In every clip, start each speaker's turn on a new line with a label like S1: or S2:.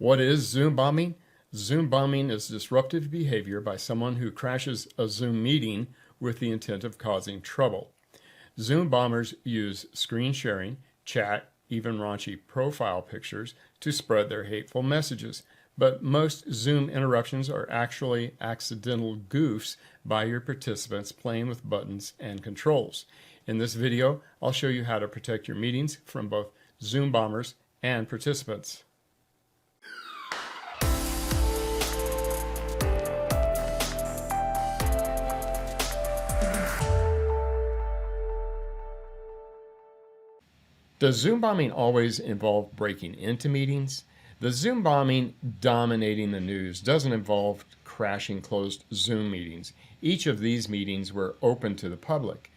S1: What is Zoom bombing? Zoom bombing is disruptive behavior by someone who crashes a Zoom meeting with the intent of causing trouble. Zoom bombers use screen sharing, chat, even raunchy profile pictures to spread their hateful messages. But most Zoom interruptions are actually accidental goofs by your participants playing with buttons and controls. In this video, I'll show you how to protect your meetings from both Zoom bombers and participants. Does Zoom bombing always involve breaking into meetings? The Zoom bombing dominating the news doesn't involve crashing closed Zoom meetings. Each of these meetings were open to the public.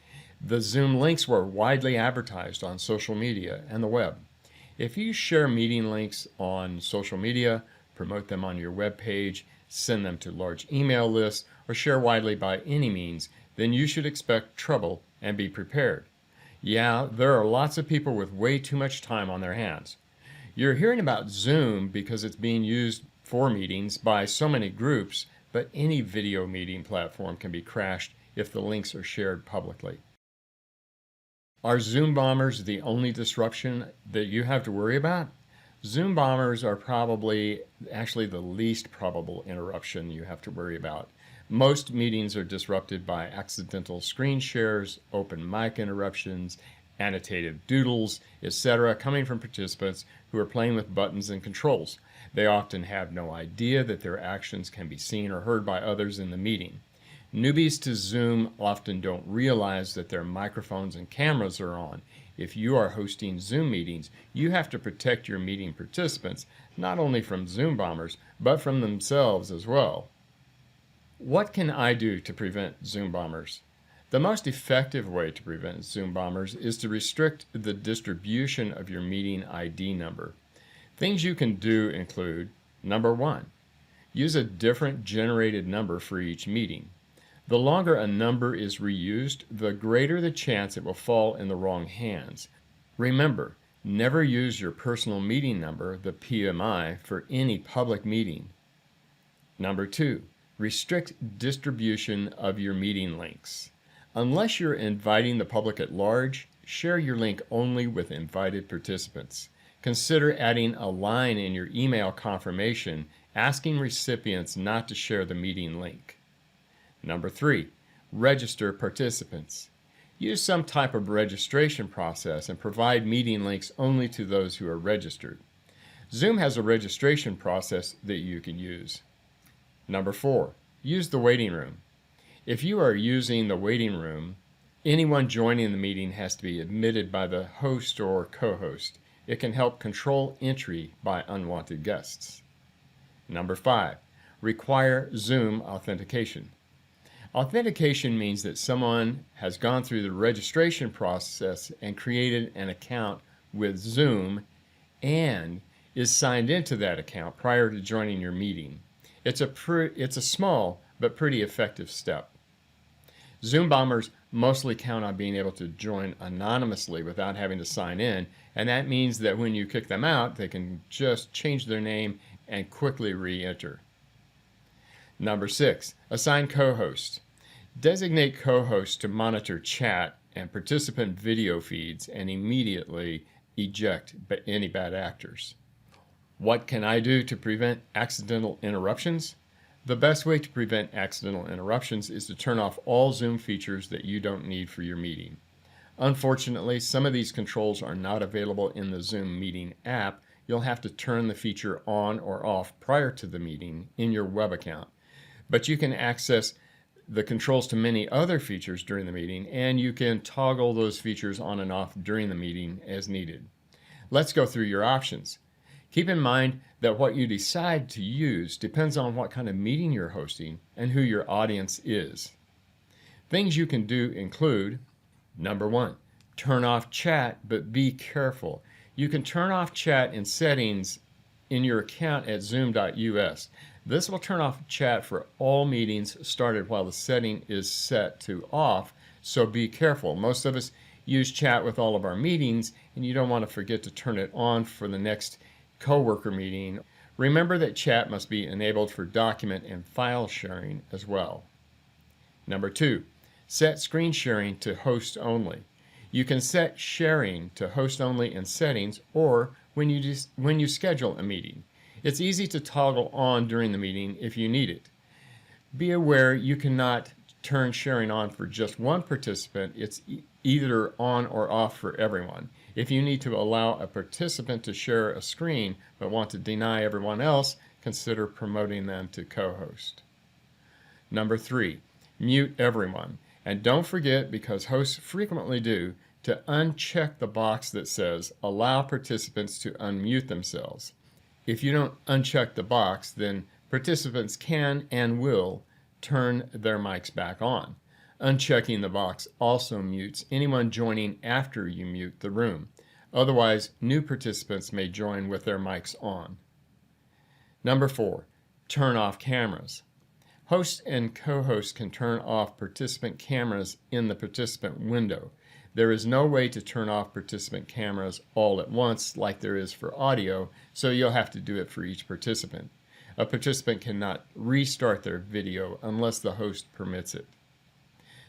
S1: The Zoom links were widely advertised on social media and the web. If you share meeting links on social media, promote them on your web page, send them to large email lists, or share widely by any means, then you should expect trouble and be prepared. Yeah, there are lots of people with way too much time on their hands. You're hearing about Zoom because it's being used for meetings by so many groups, but any video meeting platform can be crashed if the links are shared publicly. Are Zoom bombers the only disruption that you have to worry about? Zoom bombers are probably actually the least probable interruption you have to worry about. Most meetings are disrupted by accidental screen shares, open mic interruptions, annotated doodles, etc., coming from participants who are playing with buttons and controls. They often have no idea that their actions can be seen or heard by others in the meeting. Newbies to Zoom often don't realize that their microphones and cameras are on. If you are hosting Zoom meetings, you have to protect your meeting participants not only from Zoom bombers, but from themselves as well. What can I do to prevent Zoom bombers? The most effective way to prevent Zoom bombers is to restrict the distribution of your meeting ID number. Things you can do include, number one, use a different generated number for each meeting. The longer a number is reused, the greater the chance it will fall in the wrong hands. Remember, never use your personal meeting number, the PMI, for any public meeting. Number two, restrict distribution of your meeting links. Unless you're inviting the public at large, share your link only with invited participants. Consider adding a line in your email confirmation asking recipients not to share the meeting link. Number three, register participants. Use some type of registration process and provide meeting links only to those who are registered. Zoom has a registration process that you can use. Number four, use the waiting room. If you are using the waiting room, anyone joining the meeting has to be admitted by the host or co-host. It can help control entry by unwanted guests. Number five, require Zoom authentication. Authentication means that someone has gone through the registration process and created an account with Zoom and is signed into that account prior to joining your meeting. It's a small but pretty effective step. Zoom bombers mostly count on being able to join anonymously without having to sign in, and that means that when you kick them out, they can just change their name and quickly re-enter. Number six, assign co-hosts. Designate co-hosts to monitor chat and participant video feeds and immediately eject any bad actors. What can I do to prevent accidental interruptions? The best way to prevent accidental interruptions is to turn off all Zoom features that you don't need for your meeting. Unfortunately, some of these controls are not available in the Zoom meeting app. You'll have to turn the feature on or off prior to the meeting in your web account. But you can access the controls to many other features during the meeting, and you can toggle those features on and off during the meeting as needed. Let's go through your options. Keep in mind that what you decide to use depends on what kind of meeting you're hosting and who your audience is. Things you can do include, number one, turn off chat, but be careful. You can turn off chat in settings in your account at zoom.us. This will turn off chat for all meetings started while the setting is set to off, so be careful. Most of us use chat with all of our meetings, and you don't want to forget to turn it on for the next coworker meeting. Remember that chat must be enabled for document and file sharing as well. Number 2, set screen sharing to host only. You can set sharing to host only in settings or when you schedule a meeting. It's easy to toggle on during the meeting if you need it. Be aware you cannot turn sharing on for just one participant. It's either on or off for everyone. If you need to allow a participant to share a screen but want to deny everyone else, consider promoting them to co-host. Number 3, mute everyone. And don't forget, because hosts frequently do, to uncheck the box that says allow participants to unmute themselves. If you don't uncheck the box, then participants can and will turn their mics back on. Unchecking the box also mutes anyone joining after you mute the room. Otherwise, new participants may join with their mics on. Number 4, turn off cameras. Hosts and co-hosts can turn off participant cameras in the participant window. There is no way to turn off participant cameras all at once like there is for audio, so you'll have to do it for each participant. A participant cannot restart their video unless the host permits it.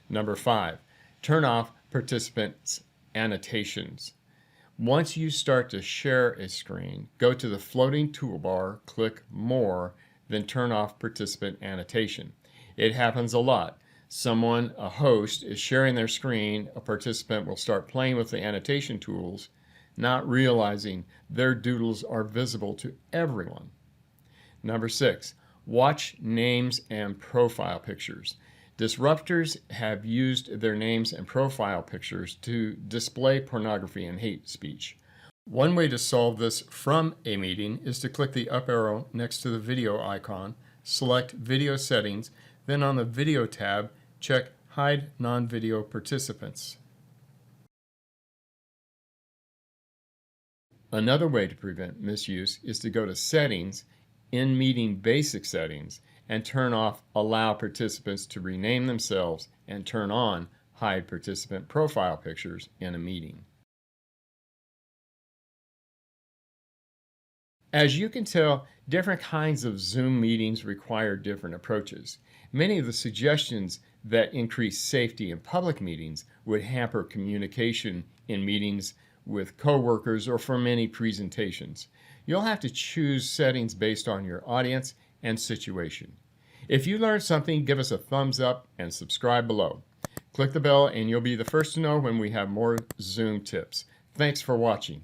S1: Number 5, turn off participants' annotations. Once you start to share a screen, go to the floating toolbar, click More, then turn off participant annotation. It happens a lot. Someone, a host, is sharing their screen, a participant will start playing with the annotation tools, not realizing their doodles are visible to everyone. Number 6, watch names and profile pictures. Disruptors have used their names and profile pictures to display pornography and hate speech. One way to solve this from a meeting is to click the up arrow next to the video icon, select Video Settings, then on the Video tab, check Hide Non-Video Participants. Another way to prevent misuse is to go to Settings, in Meeting Basic Settings, and turn off Allow Participants to Rename Themselves and turn on Hide Participant Profile Pictures in a meeting. As you can tell, different kinds of Zoom meetings require different approaches. Many of the suggestions that increase safety in public meetings would hamper communication in meetings with coworkers or for many presentations. You'll have to choose settings based on your audience and situation. If you learned something, give us a thumbs up and subscribe below. Click the bell and you'll be the first to know when we have more Zoom tips. Thanks for watching.